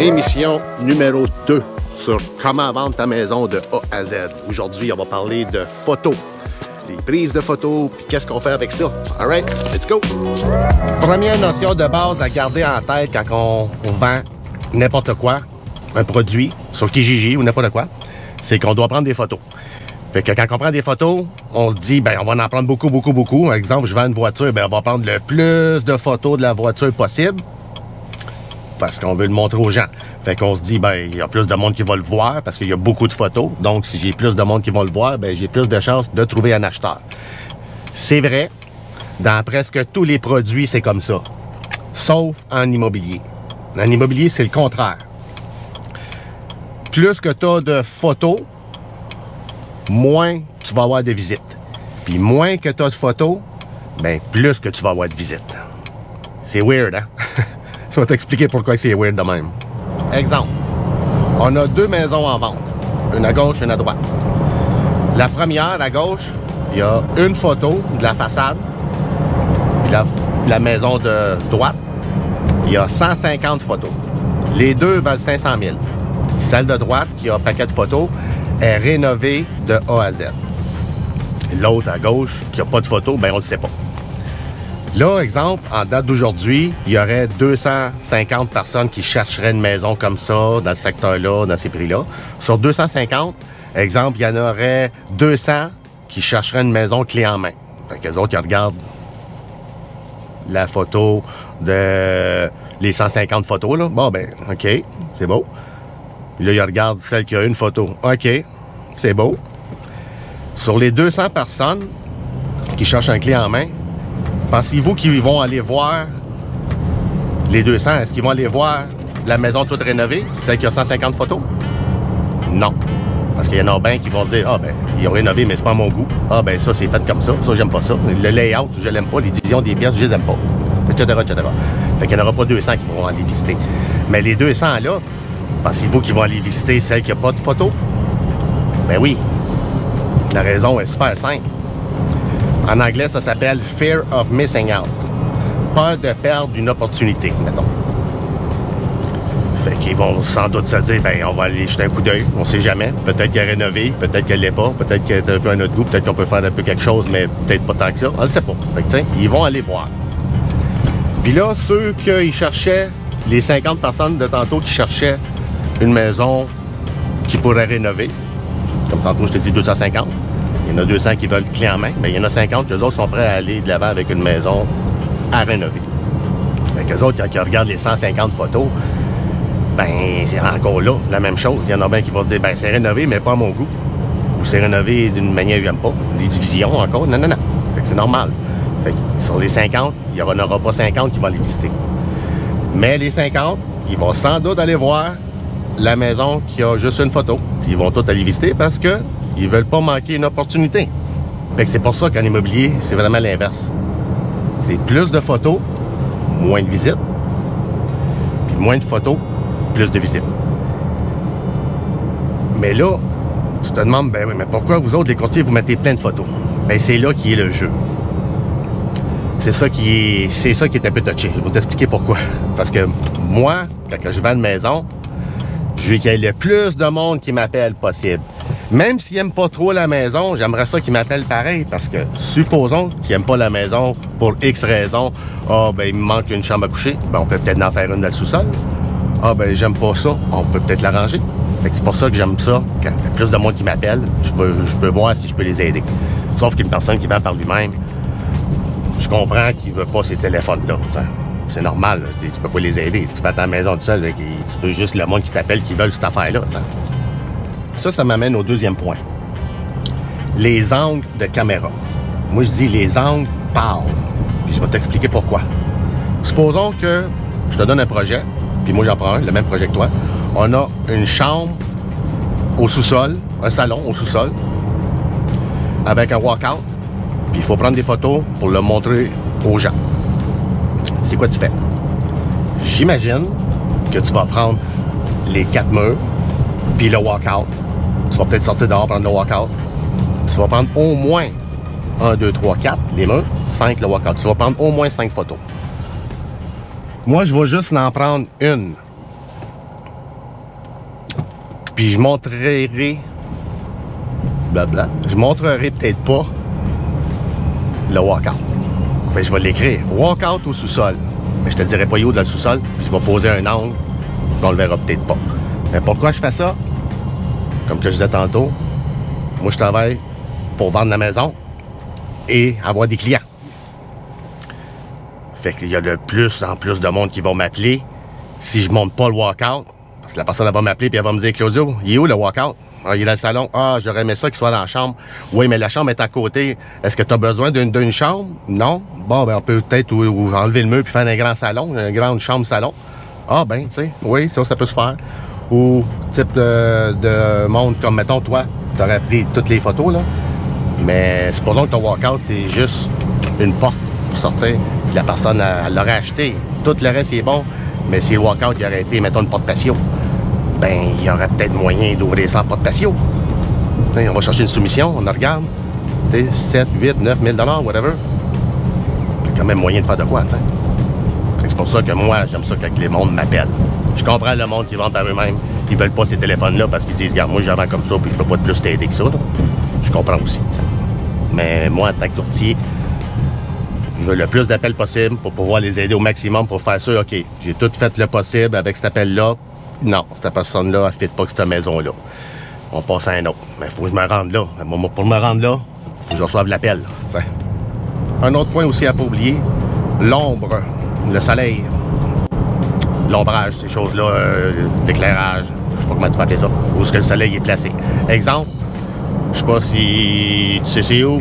Émission numéro 2 sur comment vendre ta maison de A à Z. Aujourd'hui, on va parler de photos. Des prises de photos, puis qu'est-ce qu'on fait avec ça. All right, let's go! Première notion de base à garder en tête quand on vend n'importe quoi, un produit sur Kijiji ou n'importe quoi, c'est qu'on doit prendre des photos. Fait que quand on prend des photos, on se dit, ben on va en prendre beaucoup. Par exemple, je vends une voiture, ben on va prendre le plus de photos de la voiture possible parce qu'on veut le montrer aux gens. Fait qu'on se dit, ben il y a plus de monde qui va le voir parce qu'il y a beaucoup de photos. Donc, si j'ai plus de monde qui va le voir, ben j'ai plus de chances de trouver un acheteur. C'est vrai, dans presque tous les produits, c'est comme ça. Sauf en immobilier. En immobilier, c'est le contraire. Plus que tu as de photos, moins tu vas avoir de visites. Puis moins que tu as de photos, ben plus que tu vas avoir de visites. C'est weird, hein? Je vais t'expliquer pourquoi c'est weird de même. Exemple, on a deux maisons en vente, une à gauche et une à droite. La première, à gauche, il y a une photo de la façade. Puis la maison de droite, il y a 150 photos. Les deux valent 500 000. Celle de droite, qui a un paquet de photos, est rénovée de A à Z. L'autre à gauche, qui n'a pas de photos, ben on ne le sait pas. Là, exemple, en date d'aujourd'hui, il y aurait 250 personnes qui chercheraient une maison comme ça, dans le secteur-là, dans ces prix-là. Sur 250, exemple, il y en aurait 200 qui chercheraient une maison clé en main. Fait qu'eux autres, ils regardent la photo de les 150 photos, là. Bon, ben, OK, c'est beau. Là, ils regardent celle qui a une photo. OK, c'est beau. Sur les 200 personnes qui cherchent un clé en main, pensez-vous qu'ils vont aller voir les 200? Est-ce qu'ils vont aller voir la maison toute rénovée, celle qui a 150 photos? Non. Parce qu'il y en a bien qui vont se dire, ah ben, ils ont rénové, mais c'est pas mon goût. Ah ben, ça, c'est fait comme ça. Ça, j'aime pas ça. Le layout, je l'aime pas. Les divisions des pièces, je les aime pas. Etc. Fait qu'il n'y en aura pas 200 qui vont aller visiter. Mais les 200 là, pensez-vous qu'ils vont aller visiter celle qui n'a pas de photos? Ben oui. La raison est super simple. En anglais, ça s'appelle « Fear of missing out ». Peur de perdre une opportunité, mettons. Fait qu'ils vont sans doute se dire, ben on va aller jeter un coup d'œil, on sait jamais. Peut-être qu'elle est rénovée, peut-être qu'elle l'est pas, peut-être qu'elle est un peu à notre goût, peut-être qu'on peut faire un peu quelque chose, mais peut-être pas tant que ça. On ne sait pas. Fait que tiens, ils vont aller voir. Puis là, ceux qui cherchaient, les 50 personnes de tantôt qui cherchaient une maison qui pourrait rénover, comme tantôt je te dis 250, il y en a 200 qui veulent clé en main, mais il y en a 50 que les autres sont prêts à aller de l'avant avec une maison à rénover. Fait qu'eux autres, quand ils regardent les 150 photos, ben c'est encore là la même chose. Il y en a bien qui vont se dire, ben c'est rénové, mais pas à mon goût. Ou c'est rénové d'une manière que j'aime pas. Les divisions encore, non. Fait que c'est normal. Fait que sur les 50, il n'y en aura pas 50 qui vont les visiter. Mais les 50, ils vont sans doute aller voir la maison qui a juste une photo. Puis ils vont tous aller visiter parce que ils veulent pas manquer une opportunité. Fait que c'est pour ça qu'en immobilier, c'est vraiment l'inverse. C'est plus de photos, moins de visites. Puis moins de photos, plus de visites. Mais là, tu te demandes, ben oui, mais pourquoi vous autres, les courtiers, vous mettez plein de photos? Ben c'est là qui est le jeu. C'est ça qui est un peu touché. Je vais t'expliquer pourquoi. Parce que moi, quand je vends une maison, je veux qu'il y ait le plus de monde qui m'appelle possible. Même s'ils n'aiment pas trop la maison, j'aimerais ça qu'ils m'appellent pareil. Parce que, supposons qu'ils n'aiment pas la maison pour X raisons. Ah, ben, il me manque une chambre à coucher. Ben, on peut peut-être en faire une dans le sous-sol. Ah, ben, j'aime pas ça. On peut peut-être l'arranger. C'est pour ça que j'aime ça. Quand il y a plus de monde qui m'appelle, je peux voir si je peux les aider. Sauf qu'une personne qui vend par lui-même, je comprends qu'il ne veut pas ces téléphones-là. C'est normal, là. Tu peux pas les aider. Tu vas à ta maison tout seul, là, tu peux juste le monde qui t'appelle qui veulent cette affaire-là. Ça m'amène au deuxième point. Les angles de caméra. Moi, je dis les angles parlent. Puis je vais t'expliquer pourquoi. Supposons que je te donne un projet, puis moi j'en prends un, le même projet que toi. On a une chambre au sous-sol, un salon au sous-sol, avec un walk-out. Puis il faut prendre des photos pour le montrer aux gens. C'est quoi tu fais? J'imagine que tu vas prendre les 4 murs, puis le walk-out. Tu vas peut-être sortir dehors, prendre le walk-out. Tu vas prendre au moins 1, 2, 3, 4, les murs, 5, le walk-out. Tu vas prendre au moins 5 photos. Moi, je vais juste en prendre une. Puis je montrerai... Blabla. Je montrerai peut-être pas le walkout. Enfin, je vais l'écrire. Walkout au sous-sol. Mais je te dirai pas où dans le sous-sol. Puis je vais poser un angle. On le verra peut-être pas. Mais pourquoi je fais ça? Comme que je disais tantôt, moi je travaille pour vendre la maison et avoir des clients. Fait qu'il y a de plus en plus de monde qui vont m'appeler si je monte pas le walkout. Parce que la personne elle va m'appeler et elle va me dire, Claudio, il est où le walkout? Ah, il est dans le salon. Ah, j'aurais aimé ça qu'il soit dans la chambre. Oui, mais la chambre est à côté. Est-ce que tu as besoin d'une chambre? Non. Bon, ben on peut peut-être enlever le mur puis faire un grand salon, une grande chambre-salon. Ah, ben, tu sais, oui, ça peut se faire. Ou type de monde comme, mettons, toi, tu aurais pris toutes les photos, là. Mais supposons que ton walkout, c'est juste une porte pour sortir. Puis la personne, elle l'aurait acheté. Tout le reste, est bon. Mais si le walkout, il aurait été, mettons, une porte patio, ben, il y aurait peut-être moyen d'ouvrir ça en porte patio. T'sais, on va chercher une soumission, on la regarde. 7, 8, 9 000 $, whatever. Il y a quand même moyen de faire de quoi, tu sais. C'est pour ça que moi, j'aime ça quand les mondes m'appellent. Je comprends le monde qui vend par eux-mêmes. Ils veulent pas ces téléphones-là parce qu'ils disent, regarde, moi, j'en vends comme ça, puis je peux pas de plus t'aider que ça. Là. Je comprends aussi. T'sais. Mais moi, en tant que courtier, je veux le plus d'appels possible pour pouvoir les aider au maximum pour faire ça. OK, j'ai tout fait le possible avec cet appel-là. Non, cette personne-là, elle ne fit pas que cette maison-là. On passe à un autre. Mais il faut que je me rende là. Pour me rendre là, il faut que je reçoive l'appel. Un autre point aussi à ne pas oublier, l'ombre, le soleil, l'ombrage, ces choses-là, l'éclairage, je sais pas comment tu peux appeler ça, où est-ce que le soleil est placé. Exemple, je sais pas si tu sais c'est où,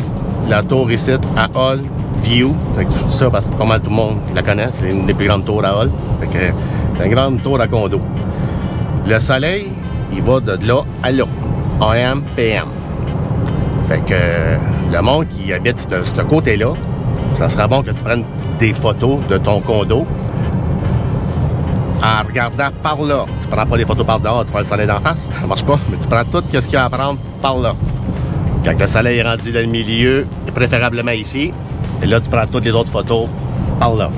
la tour ici à Hall View. Je dis ça parce que pas mal tout le monde la connaît, c'est une des plus grandes tours à Hall. C'est une grande tour à condo. Le soleil, il va de là à là, AM, PM. Fait que le monde qui habite de ce côté-là, ça serait bon que tu prennes des photos de ton condo en regardant par là. Tu prends pas des photos par dehors, tu prends le soleil d'en face, ça marche pas, mais tu prends tout ce qu'il y a à prendre par là. Quand le soleil est rendu dans le milieu, préférablement ici, et là tu prends toutes les autres photos par là.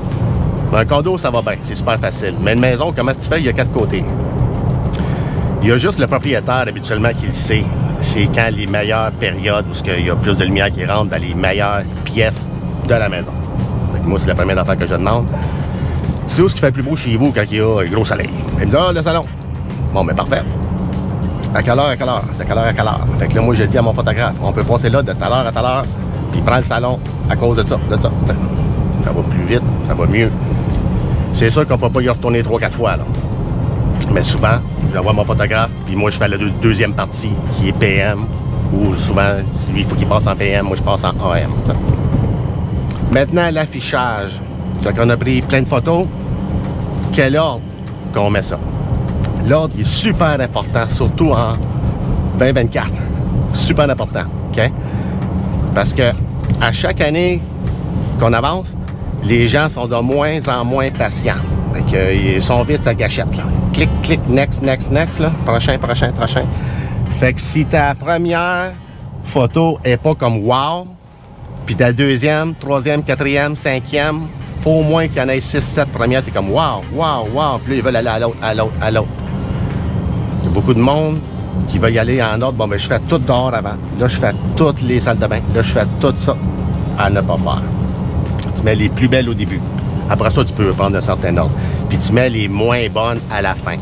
Dans un condo, ça va bien, c'est super facile. Mais une maison, comment tu fais? Il y a 4 côtés. Il y a juste le propriétaire habituellement qui le sait. C'est quand les meilleures périodes où il y a plus de lumière qui rentre dans les meilleures pièces de la maison. Moi, c'est la première affaire que je demande. C'est où ce qui fait le plus beau chez vous quand il y a un gros soleil? Il me dit, ah, le salon. Bon, mais parfait. À quelle heure, à quelle heure? De quelle heure à quelle heure? Fait que là, moi, je dis à mon photographe, on peut passer là de telle heure à telle heure, puis prendre le salon à cause de ça, de ça. Ça va plus vite, ça va mieux. C'est sûr qu'on ne peut pas y retourner 3-4 fois, là. Mais souvent, j'envoie mon photographe, puis moi, je fais la deuxième partie, qui est PM, ou souvent, lui, il faut qu'il passe en PM, moi, je passe en AM. Maintenant, l'affichage. Donc, on a pris plein de photos. Quel ordre qu'on met ça? L'ordre est super important, surtout en 2024. Super important, OK? Parce que à chaque année qu'on avance, les gens sont de moins en moins patients. Fait qu'ils sont vite sa gâchette, là. Clic, clic, next, next, next, là. Prochain, prochain, prochain. Fait que si ta première photo est pas comme wow, puis ta deuxième, troisième, quatrième, cinquième, faut au moins qu'il y en ait 6-7 premières, c'est comme wow, wow, wow. Puis là, ils veulent aller à l'autre, à l'autre, à l'autre. Il y a beaucoup de monde qui veut y aller en ordre. Bon, ben, je fais tout dehors avant. Là, je fais toutes les salles de bain. Là, je fais tout ça à ne pas faire. Tu mets les plus belles au début. Après ça, tu peux prendre un certain ordre. Puis tu mets les moins bonnes à la fin.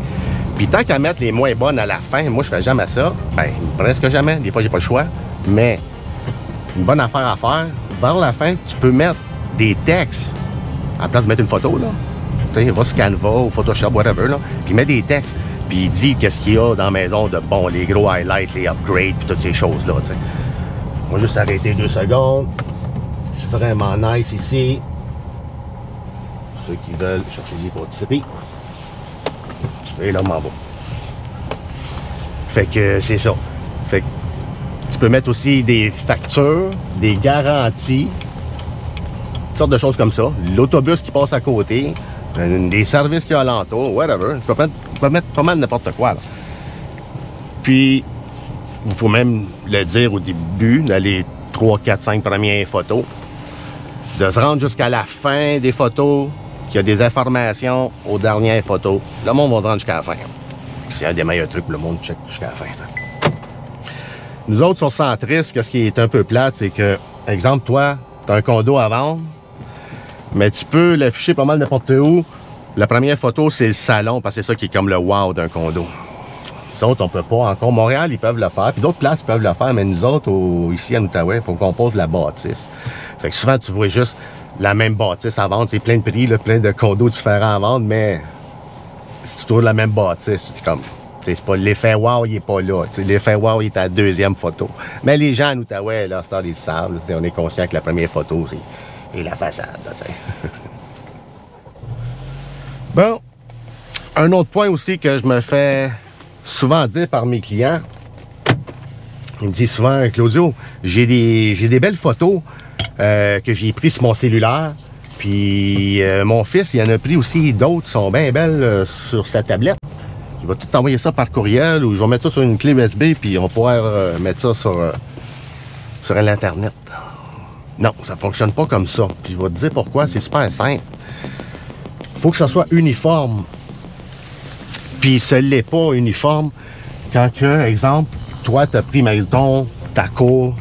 Puis tant qu'à mettre les moins bonnes à la fin, moi, je fais jamais ça. Ben, presque jamais. Des fois, j'ai pas le choix. Mais une bonne affaire à faire, vers la fin, tu peux mettre des textes. En place de mettre une photo, là. Tu sais, va sur Canva ou Photoshop, whatever, là. Puis mets des textes. Puis dis qu'est-ce qu'il y a dans la maison de bon, les gros highlights, les upgrades, puis toutes ces choses-là, tu sais. On va juste arrêter 2 secondes. Je suis vraiment nice ici. Ceux qui veulent chercher des pâtisseries. Et là, on m'en va. Fait que c'est ça. Fait que tu peux mettre aussi des factures, des garanties, toutes sortes de choses comme ça. L'autobus qui passe à côté, des services qu'il y a alentour, whatever. Tu peux mettre pas mal n'importe quoi, là. Puis, il faut même le dire au début, dans les 3, 4, 5 premières photos, de se rendre jusqu'à la fin des photos, qu'il y a des informations aux dernières photos. Le monde va se rendre jusqu'à la fin. C'est un des meilleurs trucs pour le monde check jusqu'à la fin. Ça. Nous autres, sur Centris, ce qui est un peu plate, c'est que, exemple, toi, tu as un condo à vendre, mais tu peux l'afficher pas mal n'importe où. La première photo, c'est le salon, parce que c'est ça qui est comme le wow d'un condo. Nous autres, on peut pas. Encore Montréal, ils peuvent le faire. Puis d'autres places peuvent le faire, mais nous autres, ici à Outaouais, il faut qu'on pose la bâtisse. Fait que souvent, tu vois juste la même bâtisse à vendre. C'est plein de prix, là, plein de condos différents à vendre, mais c'est toujours la même bâtisse. C'est comme, c'est pas l'effet wow, il est pas là. L'effet wow, il est à la deuxième photo. Mais les gens en Outaouais, là, ils le savent. On est conscient que la première photo, c'est la façade. Là, bon, un autre point aussi que je me fais souvent dire par mes clients, ils me disent souvent, Claudio, j'ai des belles photos que j'ai prises sur mon cellulaire, puis mon fils, il en a pris aussi d'autres qui sont bien belles sur sa tablette. Je vais tout t'envoyer ça par courriel ou je vais mettre ça sur une clé USB, puis on va pouvoir mettre ça sur l'Internet. Non, ça ne fonctionne pas comme ça. Puis je vais te dire pourquoi, c'est super simple. Il faut que ça soit uniforme. Puis ce n'est pas uniforme quand que, exemple, toi, tu as pris, mettons, ta cour,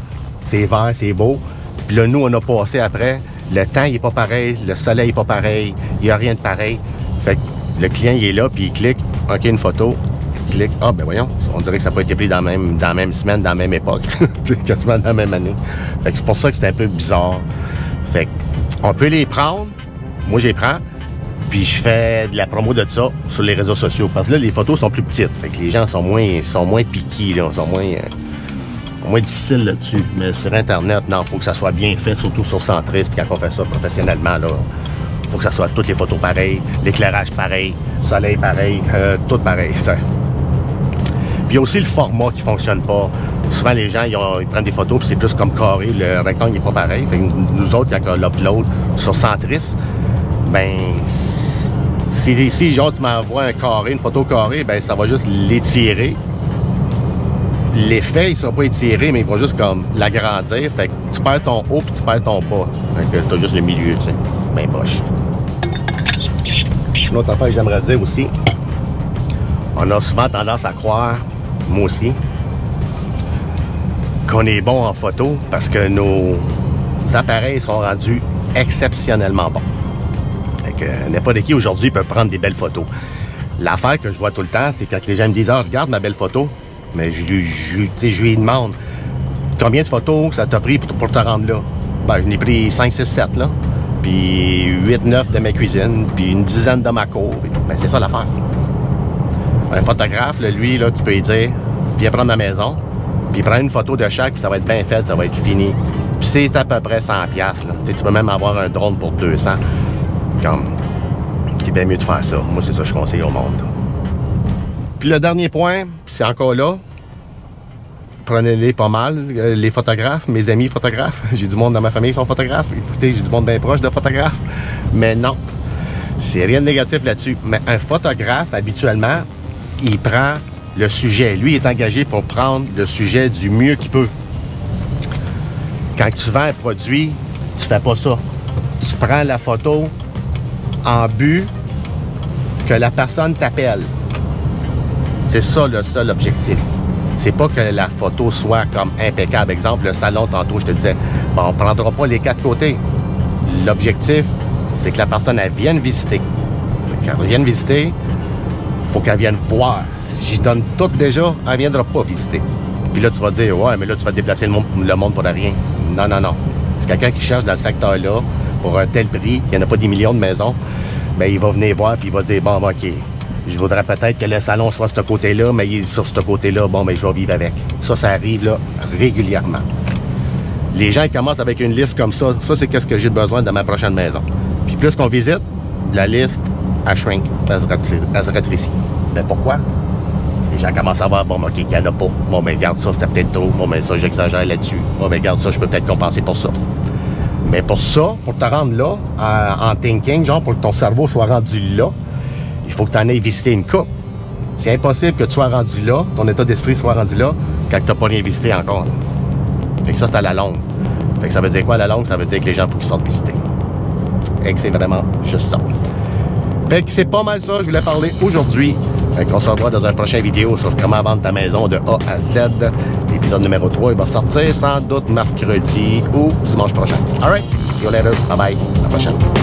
c'est vert, c'est beau. Puis là, nous, on a passé après. Le temps, il n'est pas pareil. Le soleil n'est pas pareil. Il n'y a rien de pareil. Fait que le client, il est là, puis il clique. OK, une photo. Il clique. Ah, ben voyons, on dirait que ça n'a pas été pris dans la même semaine, dans la même époque. Quasiment dans la même année. Fait que c'est pour ça que c'est un peu bizarre. Fait qu'on peut les prendre. Moi, je les prends. Puis je fais de la promo de ça sur les réseaux sociaux. Parce que là, les photos sont plus petites. Fait que les gens sont moins piqués, là, sont moins difficiles là-dessus. Mais sur Internet, non, il faut que ça soit bien fait, surtout sur Centris. Puis quand on fait ça professionnellement, là, faut que ça soit toutes les photos pareilles, l'éclairage pareil, le soleil pareil, tout pareil. T'sais. Puis il y a aussi le format qui fonctionne pas. Souvent, les gens, ils prennent des photos, puis c'est plus comme carré. Le rectangle n'est pas pareil. Fait que nous autres, quand on l'upload sur Centris, ben, si genre, tu m'envoies un carré, une photo carrée, ben, ça va juste l'étirer. L'effet, il ne sera pas étiré, mais il va juste comme l'agrandir. Fait que tu perds ton haut puis tu perds ton bas. Fait que tu as juste le milieu, tu sais. Ben poche. Une autre affaire que j'aimerais dire aussi, on a souvent tendance à croire, moi aussi, qu'on est bon en photo parce que nos appareils sont rendus exceptionnellement bons. N'importe qui aujourd'hui peut prendre des belles photos. L'affaire que je vois tout le temps, c'est quand les gens me disent « Ah, regarde ma belle photo », mais je lui demande « Combien de photos ça t'a pris pour te rendre là? » Ben, je n'ai pris 5, 6, 7 là, puis 8, 9 de ma cuisine, puis une dizaine de ma cour. Ben, c'est ça l'affaire. Un photographe, là, lui, là, tu peux lui dire « Viens prendre ma maison », puis prends une photo de chaque, puis ça va être bien fait, ça va être fini. Puis c'est à peu près 100$. Là. Tu peux même avoir un drone pour 200$. Comme, c'est bien mieux de faire ça. Moi, c'est ça que je conseille au monde. Là. Puis le dernier point, c'est encore là, prenez-les pas mal, les photographes, mes amis photographes. J'ai du monde dans ma famille qui sont photographes. Écoutez, j'ai du monde bien proche de photographes. Mais non, c'est rien de négatif là-dessus. Mais un photographe, habituellement, il prend le sujet. Lui, il est engagé pour prendre le sujet du mieux qu'il peut. Quand tu vends un produit, tu fais pas ça. Tu prends la photo en but que la personne t'appelle. C'est ça le seul objectif. C'est pas que la photo soit comme impeccable. Exemple, le salon, tantôt, je te disais, bon, on prendra pas les 4 côtés. L'objectif, c'est que la personne, elle vienne visiter. Quand elle vienne visiter, il faut qu'elle vienne voir. Si je donne tout déjà, elle ne viendra pas visiter. Puis là, tu vas dire, ouais, mais là, tu vas déplacer le monde pour rien. Non, non, non. C'est quelqu'un qui cherche dans le secteur-là, pour un tel prix, il n'y en a pas des millions de maisons, bien, il va venir voir puis il va dire, bon, OK, je voudrais peut-être que le salon soit de ce côté-là, mais il est sur ce côté-là, bon, bien, je vais vivre avec. Ça arrive là régulièrement. Les gens ils commencent avec une liste comme ça. Ça, c'est qu'est-ce que j'ai besoin dans ma prochaine maison. Puis plus qu'on visite, la liste, elle shrink, elle se rétrécit. Mais pourquoi? Les gens commencent à voir, bon, OK, il n'y en a pas. Bon, ben, regarde ça, c'était peut-être trop. Bon, ben, ça, j'exagère là-dessus. Bon, ben, regarde ça, je peux peut-être compenser pour ça. Mais pour ça, pour te rendre là, en thinking, genre pour que ton cerveau soit rendu là, il faut que tu en aies visité une coupe. C'est impossible que tu sois rendu là, ton état d'esprit soit rendu là, quand tu n'as pas rien visité encore. Fait que ça, c'est à la longue. Fait que ça veut dire quoi à la longue? Ça veut dire que les gens, faut qu'ils sortent visiter. Et que c'est vraiment juste ça. Fait que c'est pas mal ça, je voulais parler aujourd'hui On se revoit dans un prochain vidéo sur comment vendre ta maison de A à Z. L'épisode numéro 3, il va sortir sans doute mercredi ou dimanche prochain. Alright, see you later. Bye bye. À la prochaine.